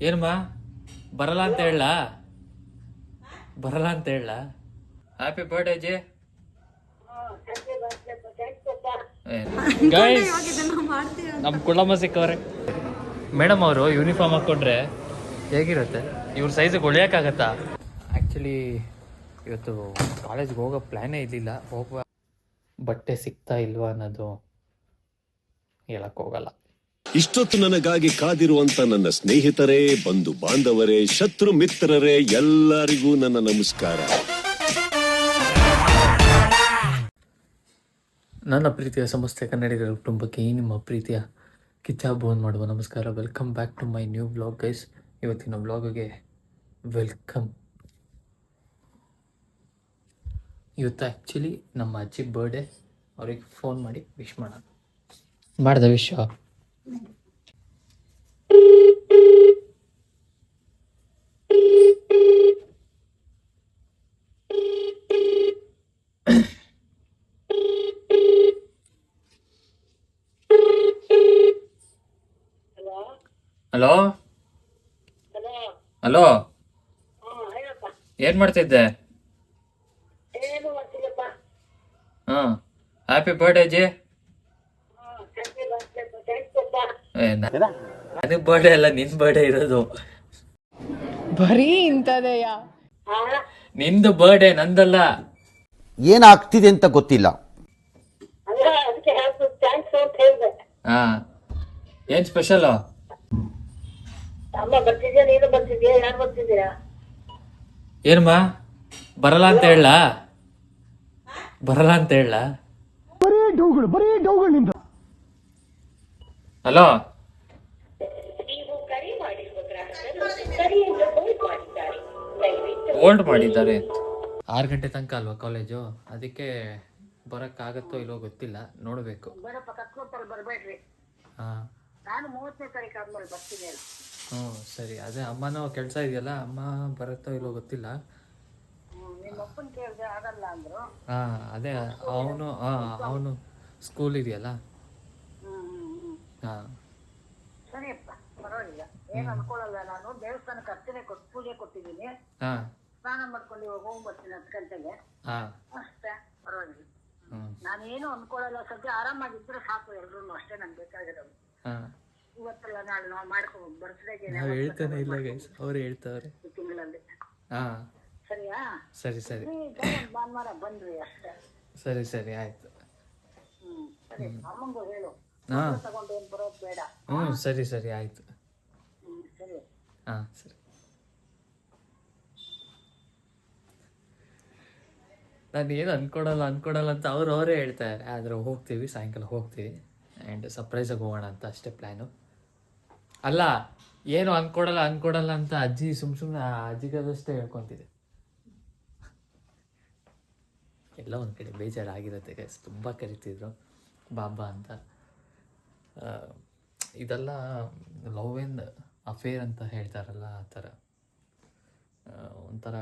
ಏನಮ್ಮ ಬರಲ್ಲ ಅಂತ ಹೇಳ ಬರಲ್ಲ ಅಂತ ಹೇಳ ಹ್ಯಾಪಿ ಬರ್ಡೇ ಜೆ ಗೈಸ್ ನಮ್ಮ ಕುಳಮ್ಮ ಸಿಕ್ಕವ್ರೆ ಮೇಡಮ್ ಅವರು ಯೂನಿಫಾರ್ಮ್ ಹಾಕ್ಕೊಂಡ್ರೆ ಹೇಗಿರುತ್ತೆ ಇವ್ರ ಸೈಜಿಗೆ ಹೊಳಿಯೋಕ್ಕಾಗತ್ತಾ ಆ್ಯಕ್ಚುಲಿ ಇವತ್ತು ಕಾಲೇಜ್ಗೆ ಹೋಗೋ ಪ್ಲ್ಯಾನೇ ಇರಲಿಲ್ಲ ಹೋಗುವ ಬಟ್ಟೆ ಸಿಗ್ತಾ ಇಲ್ವಾ ಅನ್ನೋದು ಹೇಳಕ್ ಹೋಗಲ್ಲ. ಇಷ್ಟೊತ್ತು ನನಗಾಗಿ ಕಾದಿರುವಂತ ನನ್ನ ಸ್ನೇಹಿತರೇ, ಬಂಧು ಬಾಂಧವರೇ, ಶತ್ರು ಮಿತ್ರರೇ, ಎಲ್ಲರಿಗೂ ನನ್ನ ನಮಸ್ಕಾರ. ನನ್ನ ಪ್ರೀತಿಯ ಸಮಸ್ತ ಕನ್ನಡಿಗರ ಕುಟುಂಬಕ್ಕೆ ನಿಮ್ಮ ಪ್ರೀತಿಯ ಕಿಚ್ಚಾಬೋನ್ ಮಾಡುವ ನಮಸ್ಕಾರ. Welcome back to my new blog guys. ಇವತ್ತಿನ ಬ್ಲಾಗ್ಗೆ ವೆಲ್ಕಮ್. ಇವತ್ತು ಆ್ಯಕ್ಚುಲಿ ನಮ್ಮ ಅಜ್ಜಿ ಬರ್ಡೇ, ಅವ್ರಿಗೆ ಫೋನ್ ಮಾಡಿ ವಿಶ್ ಮಾಡೋಣ. ಮಾಡ್ದೆ ವಿಶ್? ಹಲೋ ಹಲೋ, ಏನ್ ಮಾಡ್ತಿದ್ದೆ? ಹಾಂ, ಹ್ಯಾಪಿ ಬರ್ಡೇ ಜಿ. ನನಗೆ ಬರ್ಡೇ ಅಲ್ಲ, ನಿನ್ ಬರ್ಡೇ ಇರೋದು. ಬರೀ ಇಂಥದೆಯಾ? ನಿಂದು ಬರ್ಡೇ, ನಂದಲ್ಲ. ಏನಾಗ್ತಿದೆ ಅಂತ ಗೊತ್ತಿಲ್ಲ. ಹಾ, ಏನ್ ಸ್ಪೆಷಲ್? ಏನಮ್ಮ ಬರಲ್ಲ ಅಂತ ಹೇಳ ಬರಲ್ಲ ಅಂತ ಹೇಳ? ಹಲೋ, ಹೋಲ್ಡ್ ಮಾಡಿದ್ದಾರೆ. 6 ಗಂಟೆ ತನಕ ಅಲ್ವಾ ಕಾಲೇಜು, ಅದಕ್ಕೆ ಬರೋಕ್ಕಾಗತ್ತೋ ಇಲ್ಲೋ ಗೊತ್ತಿಲ್ಲ, ನೋಡಬೇಕು. ಹಾಂ, ಹ್ಞೂ ಸರಿ. ಅದೇ ಅಮ್ಮನೂ ಕೆಲಸ ಇದೆಯಲ್ಲ, ಅಮ್ಮ ಬರುತ್ತೋ ಇಲ್ಲೋ ಗೊತ್ತಿಲ್ಲ. ಹಾಂ, ಅದೇ ಅವನು ಸ್ಕೂಲ್ ಇದೆಯಲ್ಲ. ಹಾಂ, ಸರಿಯಪ್ಪ, ಪರವಾಗಿಲ್ಲ, ಏನು ಅನ್ಕೊಳ್ಳಲ್ಲ. ನಾನು ದೇವಸ್ಥಾನಕ್ಕೆ ಅರ್ಚನೆ ಕೊಟ್ಟು ಪೂಜೆ ಕೊಟ್ಟಿದ್ದೀನಿ. ಹಾಂ, ಸ್ನಾನ ಮಾಡ್ಕೊಂಡು ಇವಾಗ ಹೋಗ್ಬರ್ತೀನಿ 10 ಗಂಟೆಗೆ. ಹಾಂ, ಅಷ್ಟೇ, ಪರವಾಗಿಲ್ಲ. ನಾನೇನು ಅನ್ಕೊಳ್ಳಲ್ಲ. ಸದ್ಯ ಆರಾಮಾಗಿದ್ರೆ ಸಾಕು, ಎಲ್ರು ಅಷ್ಟೇ ನನ್ಗೆ ಬೇಕಾಗಿರೋದು. ಹಾಂ, ಇವತ್ತಲ್ಲ ನಾಳೆ ನಾವು ಮಾಡ್ಕೊಂಡು ಬರ್ತ್ಡೇಗೆ ನಾವು ಹೇಳ್ತಾನೆ ಇಲ್ಲ ಗೈಸ್, ಅವ್ರು ಹೇಳ್ತಾವ್ರೆ ಈ ತಿಂಗಳಲ್ಲಿ. ಹಾಂ, ಸರಿಯಾ? ಸರಿ ಸರಿ ಭಾನುವಾರ ಬಂದ್ರಿ ಅಷ್ಟೇ. ಸರಿ ಸರಿ ಆಯ್ತು. ಸರಿ, ಅಮ್ಮಂಗೂ ಹೇಳು, ಹಾಂ, ತಗೊಂಡು ಏನು ಬರೋದು ಬೇಡ. ಸರಿ ಸರಿ ಆಯ್ತು. ಸರಿ. ಹಾಂ, ಸರಿ. ನಾನು ಏನು ಅನ್ಕೊಡಲ್ಲ ಅಂತ ಅವರೇ ಹೇಳ್ತಾರೆ. ಆದರೆ ಹೋಗ್ತೀವಿ, ಸಾಯಂಕಾಲ ಹೋಗ್ತೀವಿ. ಆ್ಯಂಡ್ ಸರ್ಪ್ರೈಸಾಗಿ ಹೋಗೋಣ ಅಂತ ಅಷ್ಟೇ ಪ್ಲ್ಯಾನು. ಅಲ್ಲ, ಏನು ಅನ್ಕೊಡಲ್ಲ ಅಂತ ಅಜ್ಜಿ ಸುಮ್ಮನೆ ಅಜ್ಜಿಗದಷ್ಟೇ ಹೇಳ್ಕೊತಿದೆ. ಎಲ್ಲ ಒಂದು ಕಡೆ ಬೇಜಾರಾಗಿರುತ್ತೆ ಗೈಸ್. ತುಂಬ ಕರಿತಿದ್ರು ಬಾಬಾ ಅಂತ. ಇದೆಲ್ಲ ಲವ್ ಆ್ಯಂಡ್ ಅಫೇರ್ ಅಂತ ಹೇಳ್ತಾರಲ್ಲ, ಆ ಥರ ಒಂಥರ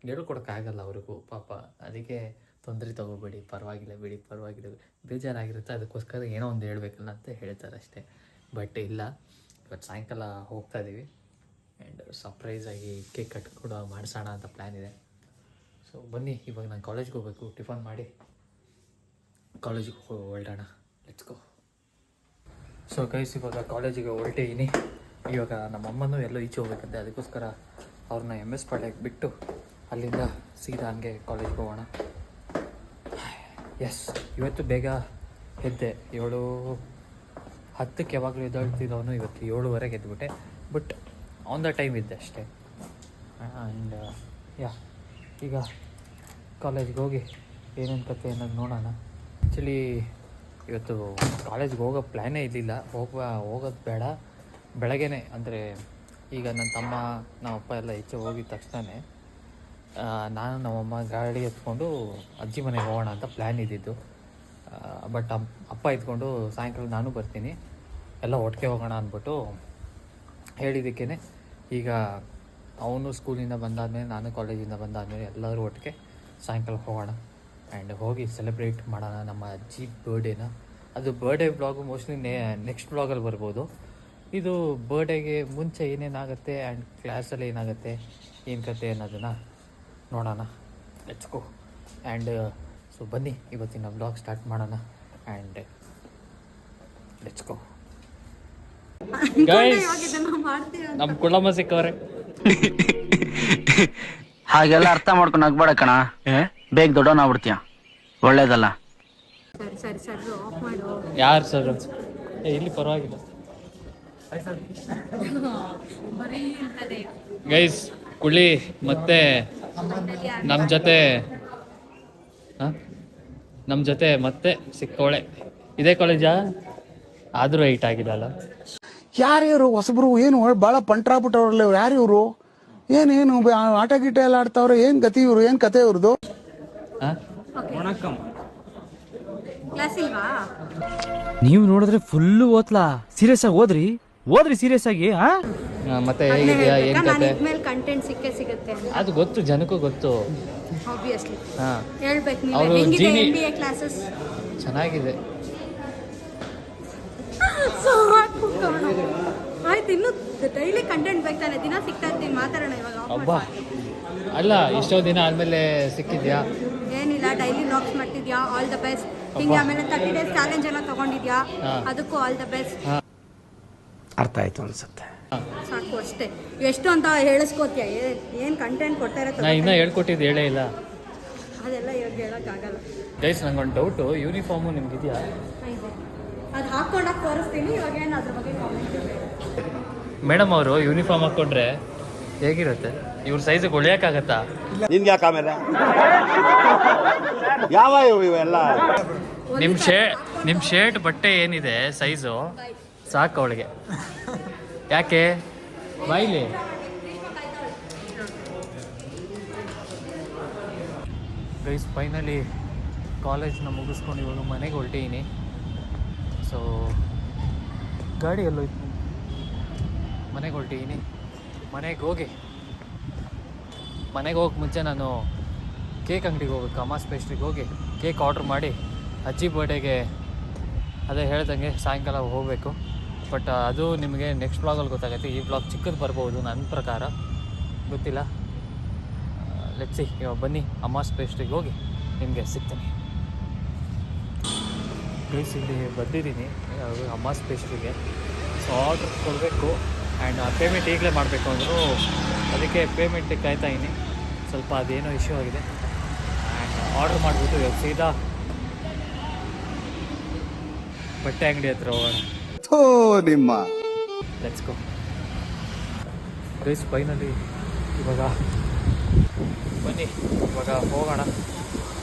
ಹೇಳ್ಕೊಡೋಕ್ಕಾಗಲ್ಲ ಅವ್ರಿಗೂ ಪಾಪ. ಅದಕ್ಕೆ ತೊಂದರೆ ತೊಗೋಬೇಡಿ, ಪರವಾಗಿಲ್ಲ ಬಿಡಿ, ಪರವಾಗಿಲ್ಲ, ಬೇಜಾರಾಗಿರುತ್ತೆ, ಅದಕ್ಕೋಸ್ಕರ ಏನೋ ಒಂದು ಹೇಳ್ಬೇಕಲ್ಲ ಅಂತ ಹೇಳ್ತಾರೆ ಅಷ್ಟೇ. ಬಟ್ ಇಲ್ಲ, ಇವತ್ತು ಸಾಯಂಕಾಲ ಹೋಗ್ತಾ ಇದ್ದೀವಿ. ಆ್ಯಂಡ್ ಸರ್ಪ್ರೈಸಾಗಿ ಕೇಕ್ ಕಟ್ ಕೂಡ ಮಾಡಿಸೋಣ ಅಂತ ಪ್ಲ್ಯಾನ್ ಇದೆ. ಸೊ ಬನ್ನಿ, ಇವಾಗ ನಾನು ಕಾಲೇಜ್ಗೆ ಹೋಗ್ಬೇಕು. ಟಿಫನ್ ಮಾಡಿ ಕಾಲೇಜಿಗೆ ಹೊರಡೋಣ. Let's go. ಸೊ ಗೈಸ್, ಇವಾಗ ಕಾಲೇಜಿಗೆ ಹೊರಟಿದ್ದೀನಿ. ಇವಾಗ ನಮ್ಮಮ್ಮನೂ ಎಲ್ಲೋ ಈಚೆ ಹೋಗ್ಬೇಕಂತೆ, ಅದಕ್ಕೋಸ್ಕರ ಅವ್ರನ್ನ MS ಪಾಳ್ಯಕ್ಕೆ ಬಿಟ್ಟು ಅಲ್ಲಿಂದ ಸೀದಾ ಹಂಗೆ ಕಾಲೇಜ್ಗೆ ಹೋಗೋಣ. ಎಸ್, ಇವತ್ತು ಬೇಗ ಎದ್ದೆ. 7:10 ಯಾವಾಗಲೂ ಎದ್ದೇಳ್ತಿದ್ದವನು ಇವತ್ತು 7:15 ಎದ್ಬಿಟ್ಟೆ. ಬಟ್ ಆನ್ ದ ಟೈಮ್ ಇದ್ದೆ ಅಷ್ಟೇ. ಆ್ಯಂಡ್ ಈಗ ಕಾಲೇಜ್ಗೆ ಹೋಗಿ ಏನೇನು ಕತೆ ಅನ್ನೋದು ನೋಡೋಣ. ಆ್ಯಕ್ಚುಲಿ ಇವತ್ತು ಕಾಲೇಜ್ಗೆ ಹೋಗೋ ಪ್ಲ್ಯಾನೇ ಇರಲಿಲ್ಲ. ಹೋಗೋದು ಬೇಡ, ಬೆಳಗ್ಗೆನೇ ಅಂದರೆ ಈಗ ನನ್ನ ತಮ್ಮ ನಮ್ಮಪ್ಪ ಎಲ್ಲ ಈಚೆ ಹೋಗಿದ ತಕ್ಷಣವೇ ನಾನು ನಮ್ಮಮ್ಮ ಗಾಡಿ ಎತ್ಕೊಂಡು ಅಜ್ಜಿ ಮನೆಗೆ ಹೋಗೋಣ ಅಂತ ಪ್ಲ್ಯಾನ್ ಇದ್ದಿದ್ದು. ಬಟ್ ಅಪ್ಪ ಇದ್ಕೊಂಡು ಸಾಯಂಕಾಲ ನಾನು ಬರ್ತೀನಿ, ಎಲ್ಲ ಒಟ್ಟಿಗೆ ಹೋಗೋಣ ಅಂದ್ಬಿಟ್ಟು ಹೇಳಿದ್ದಕ್ಕೇ ಈಗ ಅವನು ಸ್ಕೂಲಿಂದ ಬಂದಾದಮೇಲೆ, ನಾನು ಕಾಲೇಜಿಂದ ಬಂದಾದಮೇಲೆ ಎಲ್ಲರೂ ಒಟ್ಟಿಗೆ ಸಾಯಂಕಾಲ ಹೋಗೋಣ. ಆ್ಯಂಡ್ ಹೋಗಿ ಸೆಲೆಬ್ರೇಟ್ ಮಾಡೋಣ ನಮ್ಮ ಅಜ್ಜಿ ಬರ್ಡೇನ. ಅದು ಬರ್ಡೇ ಬ್ಲಾಗು ಮೋಸ್ಟ್ಲಿ ನೆಕ್ಸ್ಟ್ ಬ್ಲಾಗಲ್ಲಿ ಬರ್ಬೋದು. ಇದು ಬರ್ಡೇಗೆ ಮುಂಚೆ ಏನೇನಾಗುತ್ತೆ ಆ್ಯಂಡ್ ಕ್ಲಾಸಲ್ಲಿ ಏನಾಗುತ್ತೆ ಏನು ಕತೆ ಅನ್ನೋದನ್ನು ನೋಡೋಣ. Let's go. ಆ್ಯಂಡ್ ಸೊ ಬನ್ನಿ ಇವತ್ತಿನ ಬ್ಲಾಗ್ ಸ್ಟಾರ್ಟ್ ಮಾಡೋಣ. And let's go guys. ನಮ್ಮ ಕುಳಮ್ಮ ಸಿಕ್ಕವ್ರೆ. ಹಾಗೆಲ್ಲ ಅರ್ಥ ಮಾಡ್ಕೊಂಡು ನಗ್ಬೇಡ ಕಣ, ಬೇಗ ದೊಡ್ಡವನಾಗ್ಬಿಡ್ತೀಯ, ಒಳ್ಳೇದಲ್ಲ. ಯಾರು ಸರ್? ಇಲ್ಲಿ ಪರವಾಗಿಲ್ಲ ಗೈಸ್. ಕುಳಿ ಮತ್ತೆ ನಮ್ಮ ಜೊತೆ ಮತ್ತೆ ಸಿಕ್ಕವಳೆ. ಇದೇ ಕಾಲೇಜಾ? ಆದರೂ ಏಟ್ ಆಗಿಲ್ಲಲ್ಲ. ಯಾರು ಹೊಸಬ್ರು ಏನು ಭಾಳ ಪಂಟ್ರಾಬಿಟ್ಟವ್ರಲ್ಲ ಇವ್ರು. ಯಾರು ಇವರು? ಏನೇನು ಆಟ ಗೀಟ ಎಲ್ಲ ಆಡ್ತಾವ್ರೆ? ಏನ್ ಗತಿ ಇವರು? ಏನ್ ಕತೆ ಇವ್ರದ್ದು? ನೀವು ನೋಡಿದ್ರೆ ಫುಲ್ಲು ಓದ್ಲಾ? ಸೀರಿಯಸ್ ಆಗಿ ಓದ್ರಿ ಸೀರಿಯಸ್ ಆಗಿ. ಮತ್ತೆ ಹೇಗಿದೆಯಾ? ಏನು ಕತೆ? ಕಂಟೆಂಟ್ ಸಿಗುತ್ತೆ ಅದು ಗೊತ್ತು, ಜನಕ್ಕೂ ಗೊತ್ತು. ಆಬ್ವಿಯಸ್ಲಿ ಹಾಂ, ಹೇಳ್ಬೇಕು ನೀವು. ಅವರು ಹೆಂಗಿದೆ ಜೀನಿ MBA ಕ್ಲಾಸಸ್? ಚೆನ್ನಾಗಿದೆ. ಆಯ್ತು, ಇನ್ನು ಡೈಲಿ ಕಂಟೆಂಟ್ ಬೇಕು ತಾನೆ? ದಿನ ಸಿಗ್ತಾ ಇರ್ತೀವಿ, ಮಾತಾಡೋಣ ಇವಾಗ. ಅಬ್ಬಾ, ಅಲ್ಲ ಇಷ್ಟೋ ದಿನ ಆದಮೇಲೆ ಸಿಕ್ಕಿದ್ಯಾ? ಏನಿಲ್ಲ, ಡೈಲಿ ವ್ಲಾಗ್ಸ್ ಮಾಡ್ತಿದ್ಯಾ, ಆಲ್ ದ ಬೆಸ್ಟ್. ಹಿಂಗೆ ಆಮೇಲೆ 30 days ಚಾಲೆಂಜ್ ಎಲ್ಲ ತಗೊಂಡಿದ್ಯಾ, ಅದಕ್ಕೂ ಆಲ್ ದ ಬೆಸ್ಟ್. ಅರ್ಥ ಆಯ್ತು ಅನ್ಸುತ್ತೆ. ಸಾಕು ಅಷ್ಟೇ. ಎಷ್ಟು ಅಂತ ಹೇಳಿಸ್ಕೋತೀಯ? ಏನು ಕಂಟೆಂಟ್ ಕೊಡ್ತಾ ನಾ ಇರೋ ಇನ್ನೂ ಹೇಳ್ಕೊಟ್ಟಿದ್ದು ಹೇಳೇ ಇಲ್ಲ. ಅದೆಲ್ಲ ಇವಾಗ ಹೇಳೋಕ್ಕಾಗಲ್ಲ. ಗೈಸ್, ನಂಗೊಂದು ಡೌಟು. ಯೂನಿಫಾರ್ಮು ನಿಮ್ಗಿದೆಯಾ? ಅದು ಹಾಕೊಂಡಾಗ ತೋರಿಸ್ತೀನಿ. ಇವಾಗ ಏನು ಅದ್ರ ಬಗ್ಗೆ ಕಾಮೆಂಟ್. ಮೇಡಮ್ ಅವರು ಯೂನಿಫಾರ್ಮ್ ಹಾಕ್ಕೊಂಡ್ರೆ ಹೇಗಿರುತ್ತೆ? ಇವ್ರ ಸೈಜಿಗೆ ಹೊಳಿಯೋಕ್ಕಾಗತ್ತಾ? ನಿನ್ಗೆ ಯಾಕೆ ಆಮೇಲೆ ಯಾವ ಇವೆಲ್ಲ? ನಿಮ್ಮ ಶರ್ಟ್ ಬಟ್ಟೆ ಏನಿದೆ ಸೈಜು ಸಾಕು ಅವಳಿಗೆ. ಯಾಕೆ ಬಾಯಿಲಿ? ಗೈಸ್, ಫೈನಲಿ ಕಾಲೇಜ್ನ ಮುಗಿಸ್ಕೊಂಡು ಇವಾಗ ಮನೆಗೆ ಹೊರಟಿದ್ದೀನಿ. ಸೊ ಗಾಡಿ ಎಲ್ಲೋಯ್ತು? ಮನೆಗೆ ಹೊರಟಿದ್ದೀನಿ. ಮನೆಗೆ ಹೋಗಿ ಮುಂಚೆ ನಾನು ಕೇಕ್ ಅಂಗಡಿಗೆ ಹೋಗ್ಬೇಕು. ಅಮಾಸ್ ಪೇಸ್ಟ್ರಿಗೆ ಹೋಗಿ ಕೇಕ್ ಆರ್ಡ್ರ್ ಮಾಡಿ ಅಜ್ಜಿ ಬರ್ಡೇಗೆ ಅದೇ ಹೇಳ್ದಂಗೆ ಸಾಯಂಕಾಲ ಹೋಗಬೇಕು. ಬಟ್ ಅದು ನಿಮಗೆ ನೆಕ್ಸ್ಟ್ ಬ್ಲಾಗಲ್ಲಿ ಗೊತ್ತಾಗುತ್ತೆ. ಈ ಬ್ಲಾಗ್ ಚಿಕ್ಕದು ಬರ್ಬೋದು ನನ್ನ ಪ್ರಕಾರ, ಗೊತ್ತಿಲ್ಲ. Let's see. ಇವಾಗ ಬನ್ನಿ ಅಮಾಸ್ ಪೇಸ್ಟ್ರಿಗೆ ಹೋಗಿ ನಿಮಗೆ ಸಿಗ್ತೀನಿ. ಗೈಸ್, ಇಲ್ಲಿ ಬಂದಿದ್ದೀನಿ ಅಮಾಸ್ ಪೇಸ್ಟ್ರಿಗೆ. ಸೊ ಆರ್ಡ್ರ್ ಕೊಡಬೇಕು ಆ್ಯಂಡ್ ಪೇಮೆಂಟ್ ಈಗಲೇ ಮಾಡಬೇಕು ಅಂದರು. ಅದಕ್ಕೆ ಪೇಮೆಂಟಿಗೆ ಕಾಯ್ತಾ ಇದ್ದೀನಿ. ಸ್ವಲ್ಪ ಅದೇನೋ ಇಶ್ಯೂ ಆಗಿದೆ. ಆ್ಯಂಡ್ ಆರ್ಡ್ರ್ ಮಾಡಿಬಿಟ್ಟು ಇವಾಗ ಸೀದಾ ಬಟ್ಟೆ ಅಂಗಡಿ ಹತ್ರ ಹೋಗೋಣ. ನಿಮ್ಮ ಲೆಟ್ಸ್ ಗೋ ಗೈಸ್. ಫೈನಲಿ ಇವಾಗ ಬನ್ನಿ, ಇವಾಗ ಹೋಗೋಣ.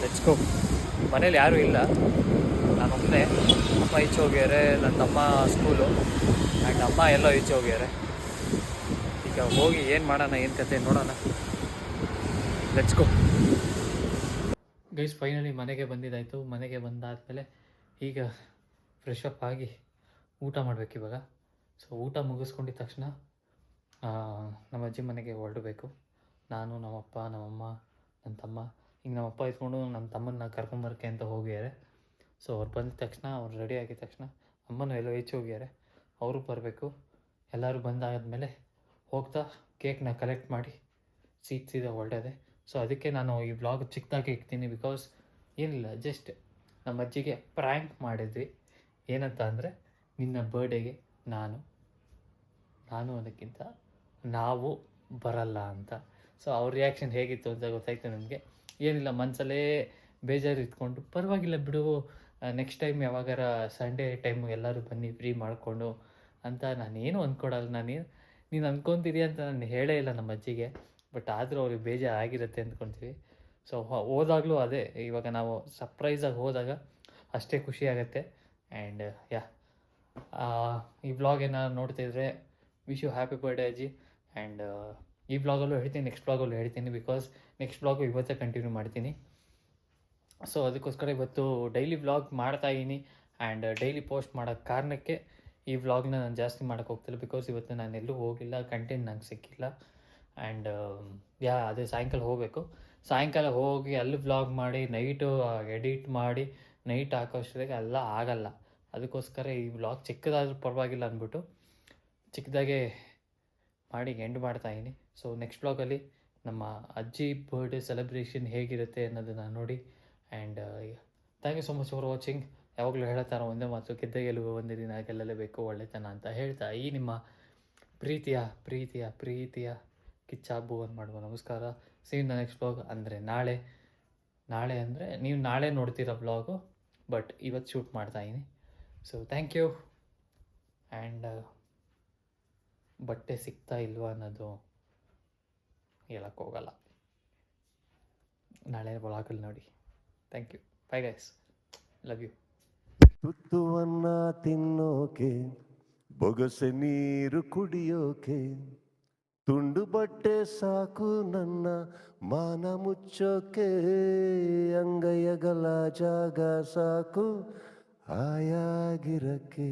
Let's go. ಮನೇಲಿ ಯಾರೂ ಇಲ್ಲ, ನಾನೊಬ್ಬನೇ. ಅಮ್ಮ ಈಚೆ ಹೋಗ್ಯಾರೆ, ನನ್ನ ತಮ್ಮ ಸ್ಕೂಲು ಆ್ಯಂಡ್ ಅಮ್ಮ ಎಲ್ಲೋ ಈಚೆ ಹೋಗ್ಯಾರೆ. ಈಗ ಹೋಗಿ ಏನು ಮಾಡೋಣ, ಏನು ಕತೆ ನೋಡೋಣ. Let's go guys. ಫೈನಲಿ ಮನೆಗೆ ಬಂದಿದ್ದಾಯಿತು. ಮನೆಗೆ ಬಂದಾದಮೇಲೆ ಈಗ ಫ್ರೆಶ್ ಅಪ್ ಆಗಿ ಊಟ ಮಾಡಬೇಕು ಇವಾಗ. ಸೊ ಊಟ ಮುಗಿಸ್ಕೊಂಡಿದ್ದ ತಕ್ಷಣ ನಮ್ಮ ಅಜ್ಜಿ ಮನೆಗೆ ಹೊರಡಬೇಕು. ನಾನು, ನಮ್ಮಪ್ಪ, ನಮ್ಮಮ್ಮ, ನನ್ನ ತಮ್ಮ. ಈಗ ನಮ್ಮಪ್ಪ ಇಟ್ಕೊಂಡು ನನ್ನ ತಮ್ಮನ್ನ ಕರ್ಕೊಂಬರಕ್ಕೆ ಅಂತ ಹೋಗ್ಯಾರೆ. ಸೊ ಅವ್ರು ಬಂದಿದ ತಕ್ಷಣ, ಅವ್ರು ರೆಡಿ ಆಗಿದ ತಕ್ಷಣ ಅಮ್ಮನೂ ಎಲ್ಲೋ ಈಚೆ ಹೋಗ್ಯಾರೆ, ಅವರು ಬರಬೇಕು. ಎಲ್ಲರೂ ಬಂದಾದಮೇಲೆ ಹೋಗ್ತಾ ಕೇಕ್ನ ಕಲೆಕ್ಟ್ ಮಾಡಿ ಸೀದಾ ಹೊರಡೋದೆ. ಸೊ ಅದಕ್ಕೆ ನಾನು ಈ ಬ್ಲಾಗ್ ಚಿಕ್ಕದಾಗಿ ಇಡ್ತೀನಿ. ಬಿಕಾಸ್ ಏನಿಲ್ಲ, ಜಸ್ಟ್ ನಮ್ಮ ಅಜ್ಜಿಗೆ ಪ್ರ್ಯಾಂಕ್ ಮಾಡಿದ್ವಿ. ಏನಂತ ಅಂದರೆ, ನಿನ್ನ ಬರ್ಡೇಗೆ ನಾನು ಅನ್ನೋದಕ್ಕಿಂತ ನಾವು ಬರಲ್ಲ ಅಂತ. ಸೊ ಅವ್ರ ರಿಯಾಕ್ಷನ್ ಹೇಗಿತ್ತು ಅಂತ ಗೊತ್ತಾಯ್ತು ನನಗೆ. ಏನಿಲ್ಲ, ಮನಸಲ್ಲೇ ಬೇಜಾರು ಇಟ್ಕೊಂಡು ಪರವಾಗಿಲ್ಲ ಬಿಡು, ನೆಕ್ಸ್ಟ್ ಟೈಮ್ ಯಾವಾಗಾರ ಸಂಡೇ ಟೈಮು ಎಲ್ಲರೂ ಬನ್ನಿ ಫ್ರೀ ಮಾಡಿಕೊಂಡು ಅಂತ ನಾನೇನು ಅಂದ್ಕೊಡಲ್ಲ. ನೀನು ಅಂದ್ಕೊತಿದ್ದೀಯ ಅಂತ ನಾನು ಹೇಳೇ ಇಲ್ಲ ನಮ್ಮ ಅಜ್ಜಿಗೆ. ಬಟ್ ಆದರೂ ಅವ್ರಿಗೆ ಬೇಜಾರು ಆಗಿರುತ್ತೆ ಅಂದ್ಕೊತೀವಿ. ಸೊ ಹೋದಾಗಲೂ ಅದೇ, ಇವಾಗ ನಾವು ಸರ್ಪ್ರೈಸಾಗಿ ಹೋದಾಗ ಅಷ್ಟೇ ಖುಷಿ ಆಗುತ್ತೆ. ಆ್ಯಂಡ್ ಈ ಬ್ಲಾಗ್ ಏನಾದ್ರು ನೋಡ್ತಿದ್ರೆ ವಿಶ್ ಯು ಹ್ಯಾಪಿ ಬರ್ಡೇ ಅಜ್ಜಿ. ಆ್ಯಂಡ್ ಈ ಬ್ಲಾಗಲ್ಲೂ ಹೇಳ್ತೀನಿ, ನೆಕ್ಸ್ಟ್ ಬ್ಲಾಗಲ್ಲೂ ಹೇಳ್ತೀನಿ. ಬಿಕಾಸ್ ನೆಕ್ಸ್ಟ್ ಬ್ಲಾಗು ಇವತ್ತೇ ಕಂಟಿನ್ಯೂ ಮಾಡ್ತೀನಿ. ಸೊ ಅದಕ್ಕೋಸ್ಕರ ಇವತ್ತು ಡೈಲಿ ಬ್ಲಾಗ್ ಮಾಡ್ತಾಯಿದ್ದೀನಿ. ಆ್ಯಂಡ್ ಡೈಲಿ ಪೋಸ್ಟ್ ಮಾಡೋಕ್ಕೆ ಕಾರಣಕ್ಕೆ ಈ ವ್ಲಾಗ್ನ ನಾನು ಜಾಸ್ತಿ ಮಾಡೋಕ್ಕೆ ಹೋಗ್ತಿಲ್ಲ. ಬಿಕಾಸ್ ಇವತ್ತು ನಾನು ಎಲ್ಲೂ ಹೋಗಿಲ್ಲ, ಕಂಟೆಂಟ್ ನಂಗೆ ಸಿಕ್ಕಿಲ್ಲ. ಆ್ಯಂಡ್ ಅದೇ ಸಾಯಂಕಾಲ ಹೋಗಬೇಕು. ಸಾಯಂಕಾಲ ಹೋಗಿ ಅಲ್ಲಿ ವ್ಲಾಗ್ ಮಾಡಿ ನೈಟು ಎಡಿಟ್ ಮಾಡಿ ನೈಟ್ ಹಾಕೋಷ್ಟೊತ್ತಿಗೆ ಎಲ್ಲ ಆಗಲ್ಲ. ಅದಕ್ಕೋಸ್ಕರ ಈ ವ್ಲಾಗ್ ಚಿಕ್ಕದಾದ್ರೂ ಪರವಾಗಿಲ್ಲ ಅಂದ್ಬಿಟ್ಟು ಚಿಕ್ಕದಾಗೆ ಮಾಡಿ ಎಂಡ್ ಮಾಡ್ತಾಯಿದ್ದೀನಿ. ಸೊ ನೆಕ್ಸ್ಟ್ ಬ್ಲಾಗಲ್ಲಿ ನಮ್ಮ ಅಜ್ಜಿ ಬರ್ಡೇ ಸೆಲೆಬ್ರೇಷನ್ ಹೇಗಿರುತ್ತೆ ಅನ್ನೋದನ್ನು ನೋಡಿ. And thank you so much for watching. ಯಾವಾಗಲೂ ಹೇಳ್ತಾರೋ ಒಂದೇ ಮಾತು, ಗೆದ್ದ ಗೆಲುವು ಒಂದೇ ದಿನ ಗೆಲ್ಲಲೇಬೇಕು ಒಳ್ಳೆತನ ಅಂತ ಹೇಳ್ತಾ ಈ ನಿಮ್ಮ ಪ್ರೀತಿಯ ಪ್ರೀತಿಯ ಪ್ರೀತಿಯ ಕಿಚ್ಚಾಬು ಅಂತ ಮಾಡುವ ನಮಸ್ಕಾರ. See in the next blog. ಅಂದರೆ ನಾಳೆ ಅಂದರೆ ನೀವು ನಾಳೆ ನೋಡ್ತೀರ ಬ್ಲಾಗು, ಬಟ್ ಇವತ್ತು ಶೂಟ್ ಮಾಡ್ತಾಯಿದ್ದೀನಿ. So thank you. ಆ್ಯಂಡ್ ಬಟ್ಟೆ ಸಿಗ್ತಾ ಇಲ್ವಾ ಅನ್ನೋದು ಹೇಳೋಕ್ಕೋಗಲ್ಲ, ನಾಳೆ ಬ್ಲಾಗಲ್ಲಿ ನೋಡಿ. Thank you. Bye guys, love you. ತುತ್ತುವನ್ನ ತಿನ್ನೋಕೆ, ಬೊಗಸೆ ನೀರು ಕುಡಿಯೋಕೆ, ತುಂಡು ಬಟ್ಟೆ ಸಾಕು ನನ್ನ ಮಾನ ಮುಚ್ಚೋಕೆ, ಅಂಗೈಯಗಲ ಜಾಗ ಸಾಕು ಆಯಾಗಿರಕ್ಕೆ.